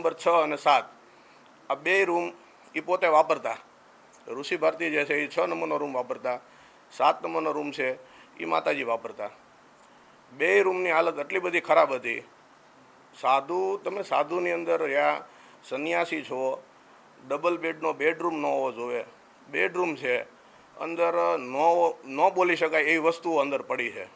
Number 6 અને 7 આ બે રૂમ એ પોતે વાપરતા. ઋષિ ભારતી જે છે એ 6 નંબરનો રૂમ વાપરતા, 7 નંબરનો રૂમ છે એ માતાજી વાપરતા. બે રૂમની હાલત એટલી બધી ખરાબ હતી. તમે સાધુની અંદર રહ્યા, સંન્યાસી છો, ડબલ બેડનો બેડરૂમ ન હોવો જોઈએ. બેડરૂમ છે અંદર ન બોલી શકાય એવી વસ્તુઓ અંદર પડી છે.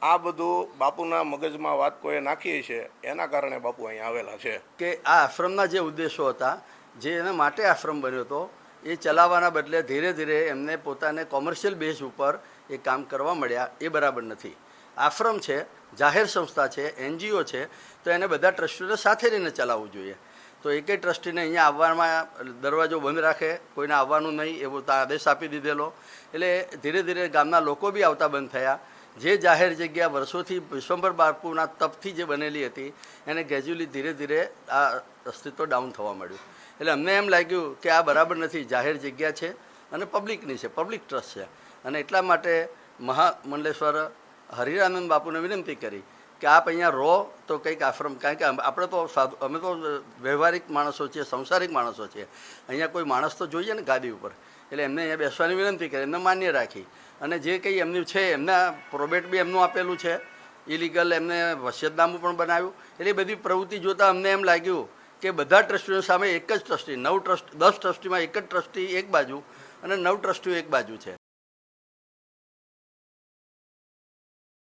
આ બધું બાપુના મગજમાં વાત કોઈએ નાખી છે, એના કારણે બાપુ અહીંયા આવેલા છે. કે આ આશ્રમના જે ઉદ્દેશો હતા, જે એના માટે આશ્રમ બન્યો હતો, એ ચલાવવાના બદલે ધીરે ધીરે એમને પોતાને કોમર્શિયલ બેઝ ઉપર એ કામ કરવા મળ્યા. એ બરાબર નથી. આશ્રમ છે, જાહેર સંસ્થા છે, NGO છે, તો એને બધા ટ્રસ્ટીઓને સાથે રહીને ચલાવવું જોઈએ. તો એકેય ટ્રસ્ટીને અહીંયા આવવામાં દરવાજો બંધ રાખે, કોઈને આવવાનું નહીં એવો આદેશ આપી દીધેલો. એટલે ધીરે ધીરે ગામના લોકો બી આવતા બંધ થયા. જે જાહેર જગ્યા વર્ષોથી વિશ્વંભર બાપુના તપથી જે બનેલી હતી એને ગ્રેજ્યુઅલી ધીરે ધીરે આ અસ્તિત્વ ડાઉન થવા મળ્યું. એટલે અમને એમ લાગ્યું કે આ બરાબર નથી. જાહેર જગ્યા છે અને પબ્લિકની છે, પબ્લિક ટ્રસ્ટ છે, અને એટલા માટે મહામંડલેશ્વર હરિરાનંદ બાપુને વિનંતી કરી કે આપ અહીંયા રહો તો કંઈક આશ્રમ, કારણ કે આપણે તો અમે તો વ્યવહારિક માણસો છીએ, સંસારિક માણસો છીએ. અહીંયા કોઈ માણસ તો જોઈએ ને ગાદી ઉપર. એટલે એમને અહીંયા બેસવાની વિનંતી કરી, એમને માન્ય રાખી, અને જે કંઈ એમનું છે એમના પ્રોબેટ બી એમનું આપેલું છે, ઇલીગલ એમને વસિયતનામું પણ બનાવ્યું. એટલે એ બધી પ્રવૃત્તિ જોતાં અમને એમ લાગ્યું કે બધા ટ્રસ્ટીઓ સામે એક જ ટ્રસ્ટી, 10 ટ્રસ્ટીમાં એક જ ટ્રસ્ટી એક બાજુ અને 9 ટ્રસ્ટીઓ એક બાજુ છે.